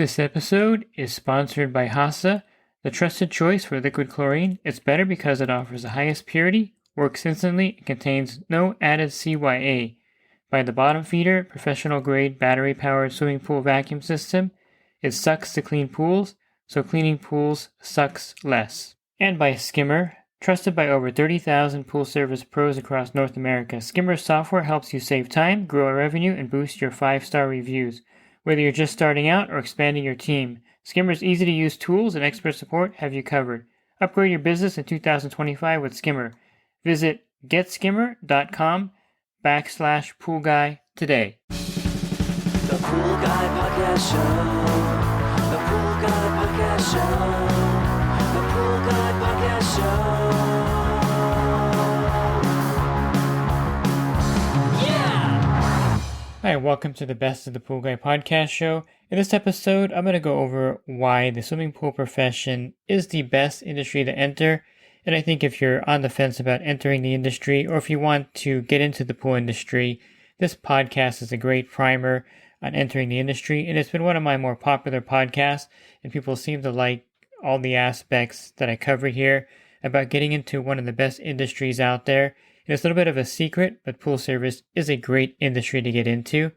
This episode is sponsored by HASA, the trusted choice for liquid chlorine. It's better because it offers the highest purity, works instantly, and contains no added CYA. By the bottom feeder, professional-grade battery-powered swimming pool vacuum system, it sucks to clean pools, so cleaning pools sucks less. And by Skimmer, trusted by over 30,000 pool service pros across North America. Skimmer's software helps you save time, grow revenue, and boost your 5-star reviews. Whether you're just starting out or expanding your team, Skimmer's easy-to-use tools and expert support have you covered. Upgrade your business in 2025 with Skimmer. Visit getskimmer.com/poolguy today. The Pool Guy Podcast Show. The Pool Guy Podcast Show. The Pool Guy Podcast Show. Yeah! Hi, welcome to the Best of the Pool Guy Podcast Show. In this episode, I'm going to go over why the swimming pool profession is the best industry to enter. And I think if you're on the fence about entering the industry, or if you want to get into the pool industry, this podcast is a great primer on entering the industry. And it's been one of my more popular podcasts, and people seem to like all the aspects that I cover here about getting into one of the best industries out there. And it's a little bit of a secret, but pool service is a great industry to get into.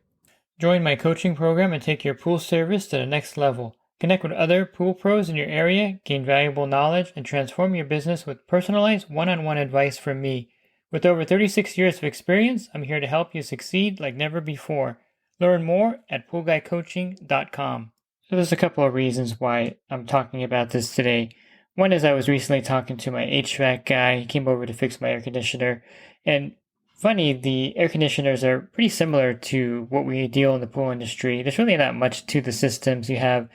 Join my coaching program and take your pool service to the next level. Connect with other pool pros in your area, gain valuable knowledge, and transform your business with personalized one-on-one advice from me. With over 36 years of experience, I'm here to help you succeed like never before. Learn more at poolguycoaching.com. So there's a couple of reasons why I'm talking about this today. One is I was recently talking to my HVAC guy. He came over to fix my air conditioner. And funny, the air conditioners are pretty similar to what we deal in the pool industry. There's really not much to the systems. You have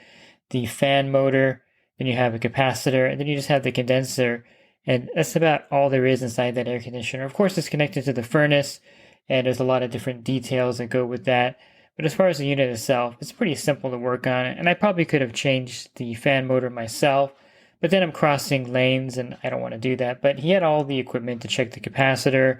the fan motor, then you have a capacitor, and then you just have the condenser. And that's about all there is inside that air conditioner. Of course, it's connected to the furnace, and there's a lot of different details that go with that. But as far as the unit itself, it's pretty simple to work on. And I probably could have changed the fan motor myself, but then I'm crossing lanes, and I don't want to do that. But he had all the equipment to check the capacitor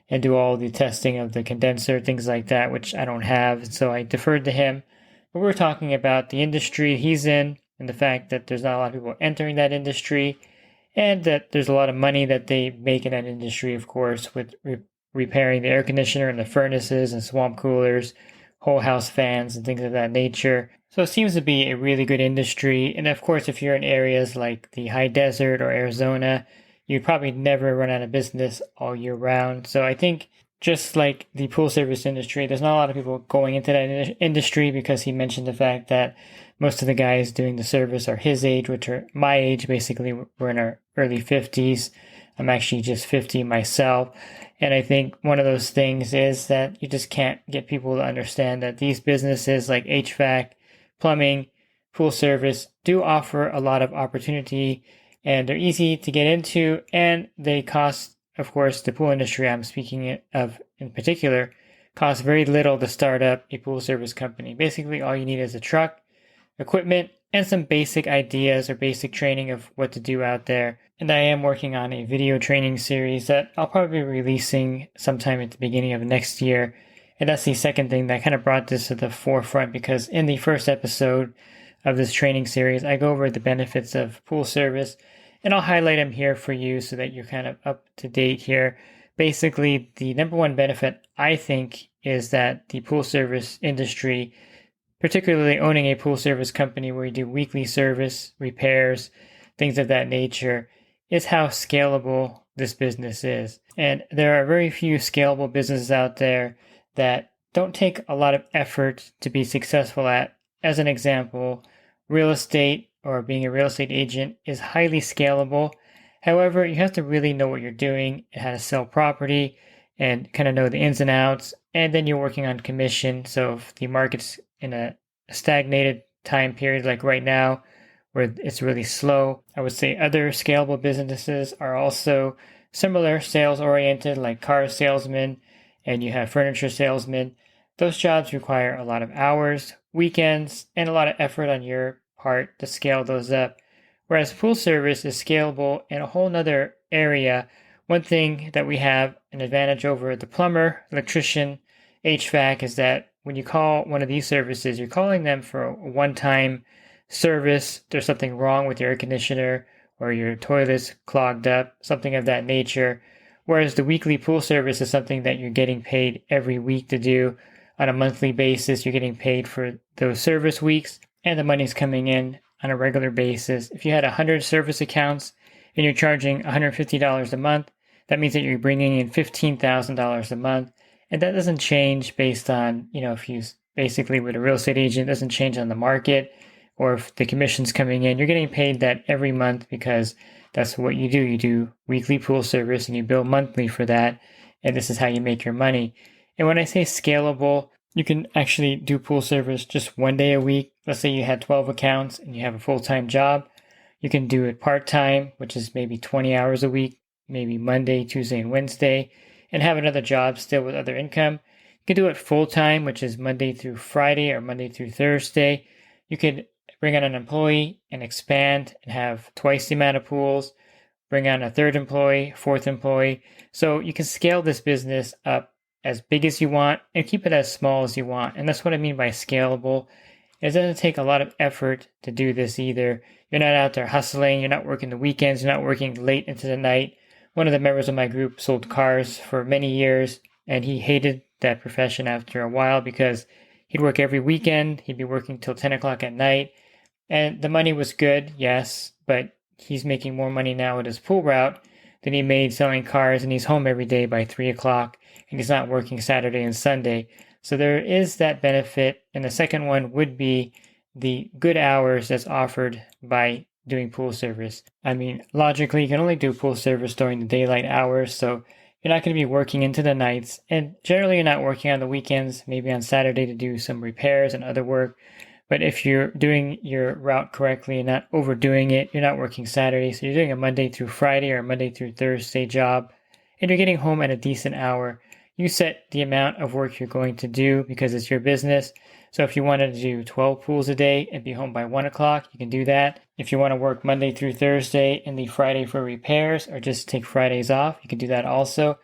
and do all the testing of the condenser, things like that, which I don't have. So I deferred to him. But we're talking about the industry he's in and the fact that there's not a lot of people entering that industry, and that there's a lot of money that they make in that industry, of course, with repairing the air conditioner and the furnaces and swamp coolers, whole house fans and things of that nature. So it seems to be a really good industry. And of course, if you're in areas like the high desert or Arizona, you'd probably never run out of business all year round. So I think just like the pool service industry, there's not a lot of people going into that industry, because he mentioned the fact that most of the guys doing the service are his age, which are my age. Basically, we're in our early 50s. I'm actually just 50 myself. And I think one of those things is that you just can't get people to understand that these businesses like HVAC, plumbing, pool service do offer a lot of opportunity, and they're easy to get into, and they cost, of course, the pool industry I'm speaking of in particular, costs very little to start up a pool service company. Basically, all you need is a truck, equipment, and some basic ideas or basic training of what to do out there. And I am working on a video training series that I'll probably be releasing sometime at the beginning of next year. And that's the second thing that kind of brought this to the forefront, because in the first episode of this training series, I go over the benefits of pool service, and I'll highlight them here for you so that you're kind of up to date here. Basically, the number one benefit, I think, is that the pool service industry, particularly owning a pool service company where you do weekly service, repairs, things of that nature, is how scalable this business is. And there are very few scalable businesses out there that don't take a lot of effort to be successful at. As an example, real estate or being a real estate agent is highly scalable. However, you have to really know what you're doing and how to sell property and kind of know the ins and outs. And then you're working on commission. So if the market's in a stagnated time period like right now, where it's really slow, I would say other scalable businesses are also similar, sales oriented, like car salesmen, and you have furniture salesmen. Those jobs require a lot of hours, weekends, and a lot of effort on your part to scale those up. Whereas pool service is scalable in a whole nother area. One thing that we have an advantage over the plumber, electrician, HVAC is that when you call one of these services, you're calling them for a one-time service. There's something wrong with your air conditioner or your toilet's clogged up, something of that nature. Whereas the weekly pool service is something that you're getting paid every week to do. On a monthly basis, you're getting paid for those service weeks, and the money's coming in on a regular basis. If you had 100 service accounts and you're charging $150 a month, that means that you're bringing in $15,000 a month. And that doesn't change based on, if you basically with a real estate agent, it doesn't change on the market or if the commission's coming in. You're getting paid that every month because that's what you do. You do weekly pool service and you bill monthly for that. And this is how you make your money. And when I say scalable, you can actually do pool service just one day a week. Let's say you had 12 accounts and you have a full-time job. You can do it part-time, which is maybe 20 hours a week, maybe Monday, Tuesday, and Wednesday, and have another job still with other income. You can do it full-time, which is Monday through Friday or Monday through Thursday. You could bring on an employee and expand and have twice the amount of pools, bring on a third employee, fourth employee. So you can scale this business up as big as you want and keep it as small as you want. And that's what I mean by scalable. It doesn't take a lot of effort to do this either. You're not out there hustling. You're not working the weekends. You're not working late into the night. One of the members of my group sold cars for many years, and he hated that profession after a while because he'd work every weekend. He'd be working till 10 o'clock at night. And the money was good, yes, but he's making more money now with his pool route than he made selling cars, and he's home every day by 3 o'clock, and he's not working Saturday and Sunday. So there is that benefit. And the second one would be the good hours that's offered by doing pool service. I mean, logically, you can only do pool service during the daylight hours, so you're not going to be working into the nights. And generally, you're not working on the weekends, maybe on Saturday to do some repairs and other work. But if you're doing your route correctly and not overdoing it, you're not working Saturday. So you're doing a Monday through Friday or a Monday through Thursday job, and you're getting home at a decent hour. You set the amount of work you're going to do because it's your business. So if you wanted to do 12 pools a day and be home by 1 o'clock, you can do that. If you want to work Monday through Thursday and leave Friday for repairs or just take Fridays off, you can do that also.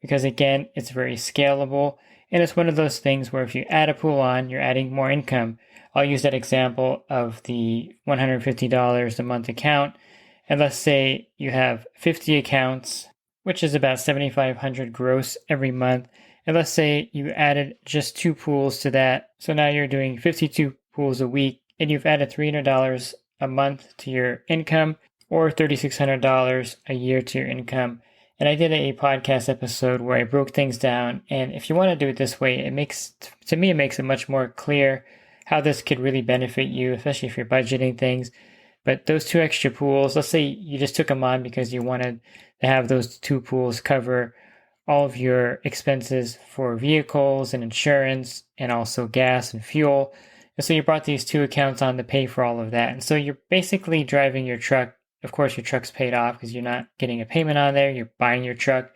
Because again, it's very scalable. And it's one of those things where if you add a pool on, you're adding more income. I'll use that example of the $150 a month account. And let's say you have 50 accounts, which is about $7,500 gross every month. And let's say you added just 2 pools to that. So now you're doing 52 pools a week, and you've added $300 a month to your income or $3,600 a year to your income. And I did a podcast episode where I broke things down. And if you want to do it this way, it makes it much more clear how this could really benefit you, especially if you're budgeting things. But those 2 extra pools, let's say you just took them on because you wanted to have those 2 pools cover all of your expenses for vehicles and insurance and also gas and fuel. And so you brought these 2 accounts on to pay for all of that. And so you're basically driving your truck. Of course, your truck's paid off because you're not getting a payment on there. You're buying your truck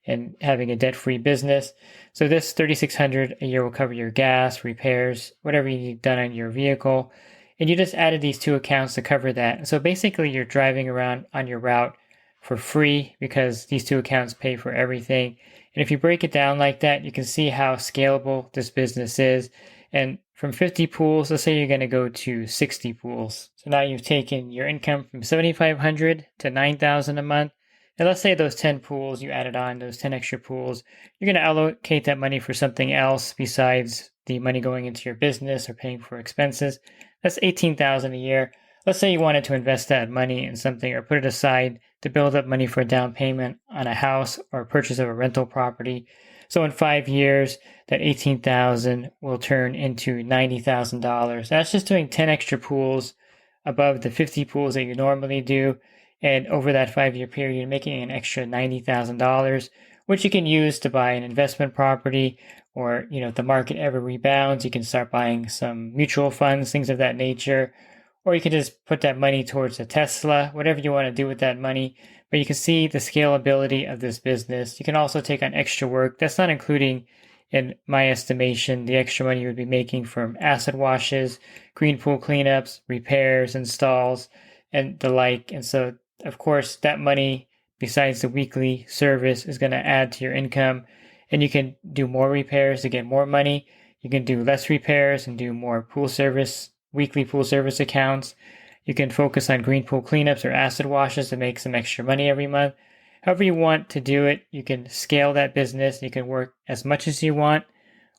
and having a debt-free business. So this $3,600 a year will cover your gas, repairs, whatever you need done on your vehicle. And you just added these 2 accounts to cover that. And so basically you're driving around on your route for free because these 2 accounts pay for everything. And if you break it down like that, you can see how scalable this business is. And from 50 pools, let's say you're going to go to 60 pools. So now you've taken your income from $7,500 to $9,000 a month. And let's say those 10 pools you added on, those 10 extra pools, you're going to allocate that money for something else besides the money going into your business or paying for expenses. That's $18,000 a year. Let's say you wanted to invest that money in something or put it aside to build up money for a down payment on a house or purchase of a rental property. So in 5 years, that $18,000 will turn into $90,000. That's just doing 10 extra pools above the 50 pools that you normally do. And over that 5-year period, you're making an extra $90,000, which you can use to buy an investment property, or, if the market ever rebounds, you can start buying some mutual funds, things of that nature. Or you can just put that money towards a Tesla, whatever you want to do with that money. But you can see the scalability of this business. You can also take on extra work. That's not including, in my estimation, the extra money you would be making from acid washes, green pool cleanups, repairs, installs, and the like. And so, of course, that money, besides the weekly service, is going to add to your income. and you can do more repairs to get more money. You can do less repairs and do more pool service, weekly pool service accounts. You can focus on green pool cleanups or acid washes to make some extra money every month. However you want to do it, you can scale that business. You can work as much as you want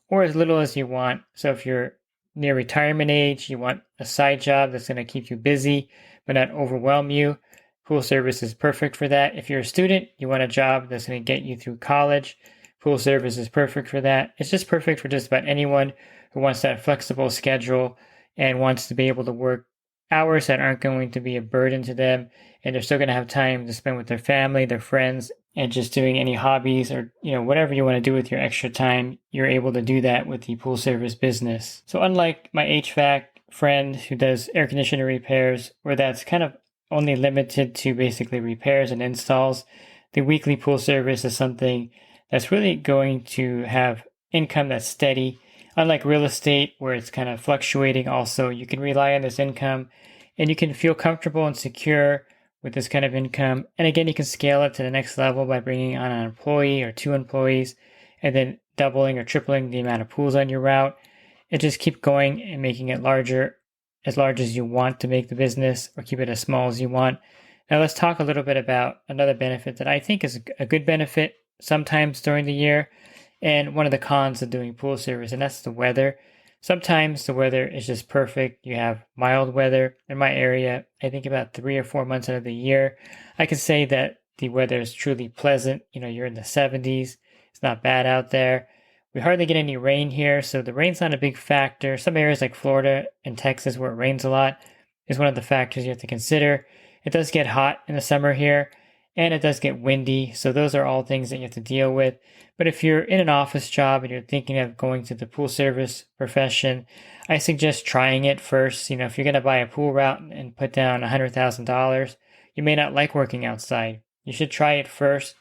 or as little as you want. So if you're near retirement age, you want a side job that's going to keep you busy but not overwhelm you, pool service is perfect for that. If you're a student, you want a job that's going to get you through college, pool service is perfect for that. It's just perfect for just about anyone who wants that flexible schedule and wants to be able to work hours that aren't going to be a burden to them, and they're still going to have time to spend with their family, their friends, and just doing any hobbies or whatever you want to do with your extra time. You're able to do that with the pool service business. So unlike my HVAC friend who does air conditioner repairs, where that's kind of only limited to basically repairs and installs, the weekly pool service is something that's really going to have income that's steady. Unlike real estate, where it's kind of fluctuating also, you can rely on this income and you can feel comfortable and secure with this kind of income. And again, you can scale it to the next level by bringing on an employee or 2 employees and then doubling or tripling the amount of pools on your route, and just keep going and making it larger, as large as you want to make the business, or keep it as small as you want. Now let's talk a little bit about another benefit that I think is a good benefit sometimes during the year, and one of the cons of doing pool service, and that's the weather. Sometimes the weather is just perfect. You have mild weather. In my area, I think about 3 or 4 months out of the year, I can say that the weather is truly pleasant. You're in the 70s. It's not bad out there. We hardly get any rain here, so the rain's not a big factor. Some areas like Florida and Texas, where it rains a lot, is one of the factors you have to consider. It does get hot in the summer here, and it does get windy, so those are all things that you have to deal with. But if you're in an office job and you're thinking of going to the pool service profession, I suggest trying it first. If you're going to buy a pool route and put down $100,000, you may not like working outside. You should try it first.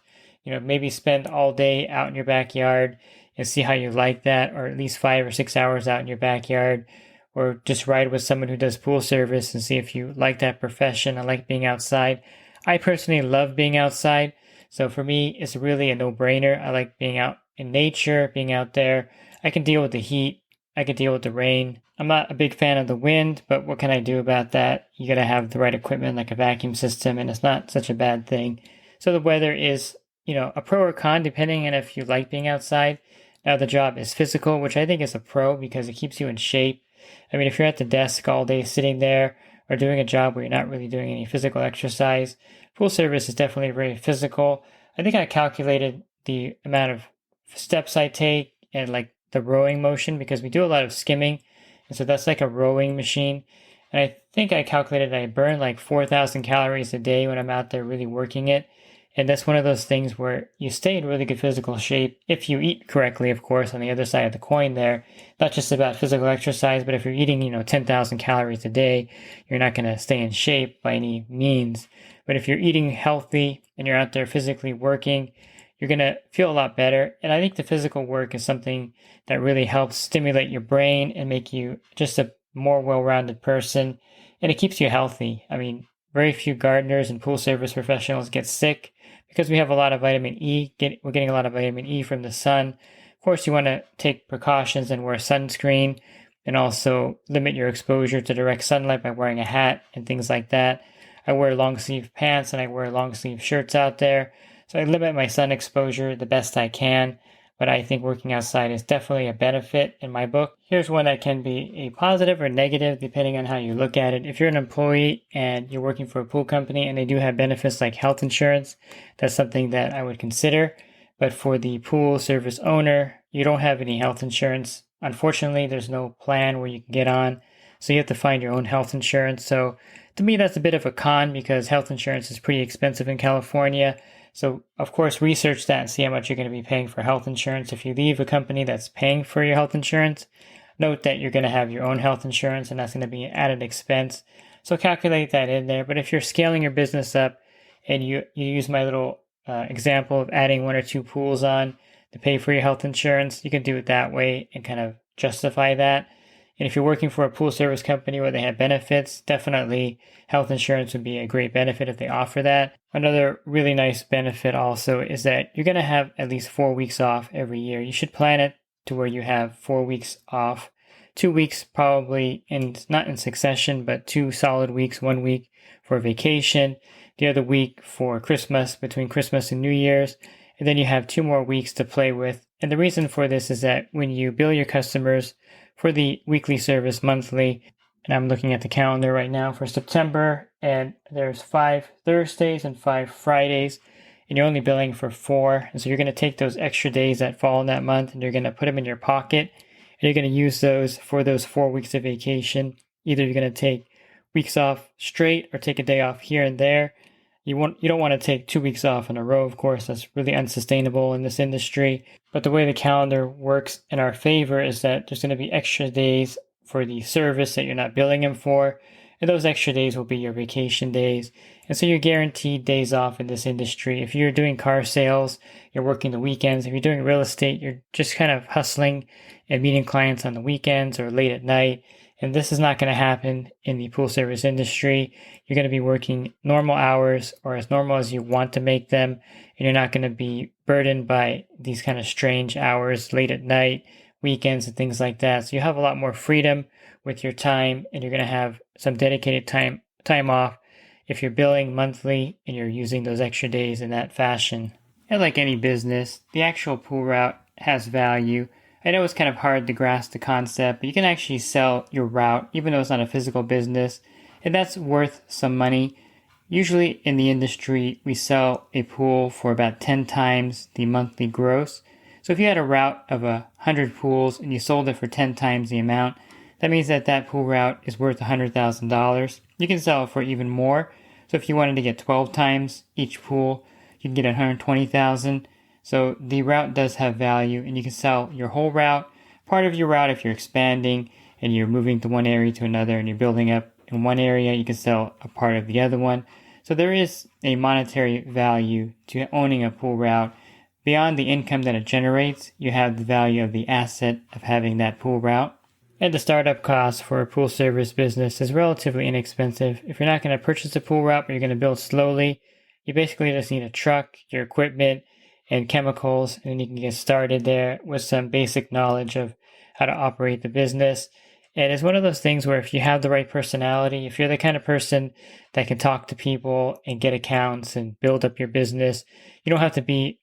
Maybe spend all day out in your backyard and see how you like that, or at least 5 or 6 hours out in your backyard, or just ride with someone who does pool service and see if you like that profession. I like being outside. I personally love being outside. So for me, it's really a no-brainer. I like being out in nature, being out there. I can deal with the heat. I can deal with the rain. I'm not a big fan of the wind, but what can I do about that? You got to have the right equipment like a vacuum system, and it's not such a bad thing. So the weather is, a pro or con depending on if you like being outside. Now the job is physical, which I think is a pro because it keeps you in shape. I mean, if you're at the desk all day sitting there or doing a job where you're not really doing any physical exercise, pool service is definitely very physical. I think I calculated the amount of steps I take and like the rowing motion, because we do a lot of skimming. And so that's like a rowing machine. And I think I calculated I burn like 4,000 calories a day when I'm out there really working it. And that's one of those things where you stay in really good physical shape if you eat correctly, of course, on the other side of the coin there. Not just about physical exercise, but if you're eating, 10,000 calories a day, you're not going to stay in shape by any means. But if you're eating healthy and you're out there physically working, you're going to feel a lot better. And I think the physical work is something that really helps stimulate your brain and make you just a more well-rounded person. And it keeps you healthy. I mean, very few gardeners and pool service professionals get sick because we have a lot of vitamin E. We're getting a lot of vitamin E from the sun. Of course, you want to take precautions and wear sunscreen, and also limit your exposure to direct sunlight by wearing a hat and things like that. I wear long sleeve pants and I wear long sleeve shirts out there. So I limit my sun exposure the best I can, but I think working outside is definitely a benefit in my book. Here's one that can be a positive or negative depending on how you look at it. If you're an employee and you're working for a pool company and they do have benefits like health insurance, that's something that I would consider. But for the pool service owner, you don't have any health insurance. Unfortunately, there's no plan where you can get on, so you have to find your own health insurance. So to me, that's a bit of a con because health insurance is pretty expensive in California. So, of course, research that and see how much you're going to be paying for health insurance. If you leave a company that's paying for your health insurance, note that you're going to have your own health insurance, and that's going to be an added expense. So calculate that in there. But if you're scaling your business up and you use my little example of adding 1 or 2 pools on to pay for your health insurance, you can do it that way and kind of justify that. And if you're working for a pool service company where they have benefits, definitely health insurance would be a great benefit if they offer that. Another really nice benefit also is that you're going to have at least 4 weeks off every year. You should plan it to where you have 4 weeks off, 2 weeks probably not in succession, but 2 solid weeks, 1 week for vacation, the other week for Christmas, between Christmas and New Year's, and then you have 2 more weeks to play with. And the reason for this is that when you bill your customers for the weekly service monthly, and I'm looking at the calendar right now for September, and there's 5 Thursdays and 5 Fridays, and you're only billing for 4. And so you're going to take those extra days that fall in that month, and you're going to put them in your pocket, and you're going to use those for those 4 weeks of vacation. Either you're going to take weeks off straight or take a day off here and there. You don't want to take 2 weeks off in a row, of course. That's really unsustainable in this industry. But the way the calendar works in our favor is that there's going to be extra days for the service that you're not billing them for. And those extra days will be your vacation days. And so you're guaranteed days off in this industry. If you're doing car sales, you're working the weekends. If you're doing real estate, you're just kind of hustling and meeting clients on the weekends or late at night. And this is not going to happen in the pool service industry. You're going to be working normal hours or as normal as you want to make them. And you're not going to be burdened by these kind of strange hours late at night, weekends, and things like that. So you have a lot more freedom with your time, and you're going to have some dedicated time off if you're billing monthly and you're using those extra days in that fashion. And like any business, the actual pool route has value. I know it's kind of hard to grasp the concept, but you can actually sell your route, even though it's not a physical business, and that's worth some money. Usually in the industry, we sell a pool for about 10 times the monthly gross. So if you had a route of 100 pools and you sold it for 10 times the amount, that means that that pool route is worth $100,000. You can sell it for even more. So if you wanted to get 12 times each pool, you can get $120,000. So the route does have value, and you can sell your whole route, part of your route if you're expanding and you're moving to one area to another and you're building up in one area, you can sell a part of the other one. So there is a monetary value to owning a pool route. Beyond the income that it generates, you have the value of the asset of having that pool route. And the startup cost for a pool service business is relatively inexpensive. If you're not going to purchase a pool route, but you're going to build slowly, you basically just need a truck, your equipment, and chemicals, and then you can get started there with some basic knowledge of how to operate the business. And it's one of those things where if you have the right personality, if you're the kind of person that can talk to people and get accounts and build up your business, you don't have to be,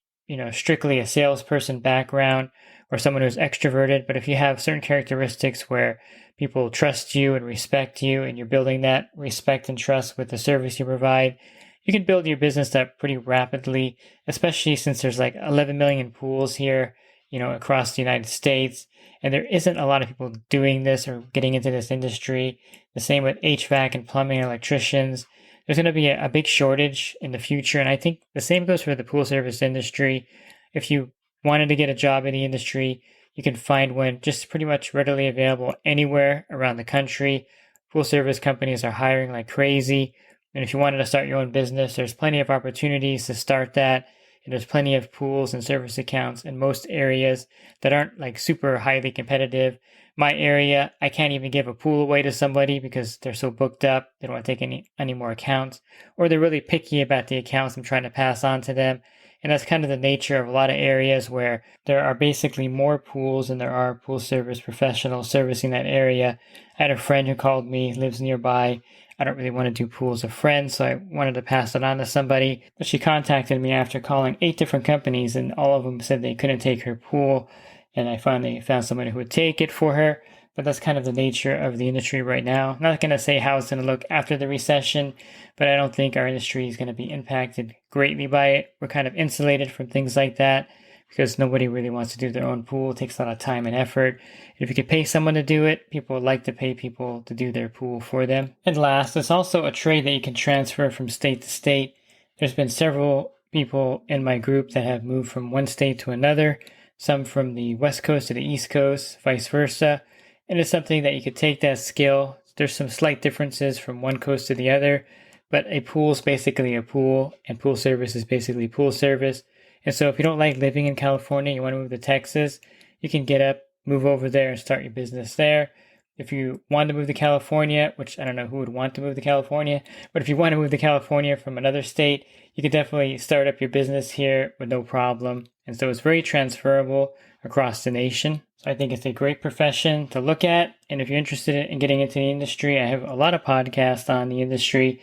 strictly a salesperson background or someone who's extroverted. But if you have certain characteristics where people trust you and respect you, and you're building that respect and trust with the service you provide, you can build your business up pretty rapidly, especially since there's like 11 million pools here, across the United States. And there isn't a lot of people doing this or getting into this industry. The same with HVAC and plumbing and electricians. There's going to be a big shortage in the future. And I think the same goes for the pool service industry. If you wanted to get a job in the industry, you can find one just pretty much readily available anywhere around the country. Pool service companies are hiring like crazy. And if you wanted to start your own business, there's plenty of opportunities to start that. And there's plenty of pools and service accounts in most areas that aren't like super highly competitive. My area, I can't even give a pool away to somebody because they're so booked up. They don't want to take any more accounts, or they're really picky about the accounts I'm trying to pass on to them. And that's kind of the nature of a lot of areas where there are basically more pools than there are pool service professionals servicing that area. I had a friend who called me, lives nearby. I don't really want to do pools of friends, so I wanted to pass it on to somebody. But she contacted me after calling 8 different companies, and all of them said they couldn't take her pool. And I finally found somebody who would take it for her. But that's kind of the nature of the industry right now. I'm not going to say how it's going to look after the recession, but I don't think our industry is going to be impacted greatly by it. We're kind of insulated from things like that because nobody really wants to do their own pool. It takes a lot of time and effort. And if you could pay someone to do it, people would like to pay people to do their pool for them. And last, it's also a trade that you can transfer from state to state. There's been several people in my group that have moved from one state to another, some from the West Coast to the East Coast, vice versa. And it's something that you could take that skill. There's some slight differences from one coast to the other, but a pool is basically a pool, and pool service is basically pool service. And so if you don't like living in California, you want to move to Texas, you can get up, move over there, and start your business there. If you want to move to California, which I don't know who would want to move to California, but if you want to move to California from another state, you could definitely start up your business here with no problem. And so it's very transferable across the nation. So I think it's a great profession to look at. And if you're interested in getting into the industry, I have a lot of podcasts on the industry.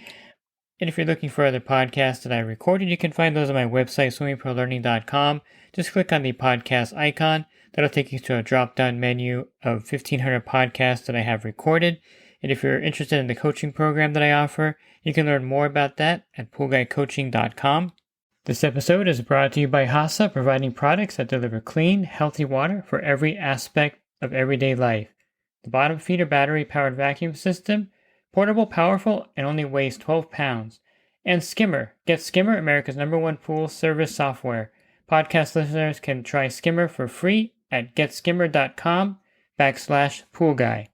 And if you're looking for other podcasts that I recorded, you can find those on my website, swimmingprolearning.com. Just click on the podcast icon. That'll take you to a drop-down menu of 1,500 podcasts that I have recorded. And if you're interested in the coaching program that I offer, you can learn more about that at poolguycoaching.com. This episode is brought to you by HASA, providing products that deliver clean, healthy water for every aspect of everyday life. The bottom feeder battery-powered vacuum system, portable, powerful, and only weighs 12 pounds. And Skimmer. Get Skimmer, America's #1 pool service software. Podcast listeners can try Skimmer for free at getskimmer.com/poolguy.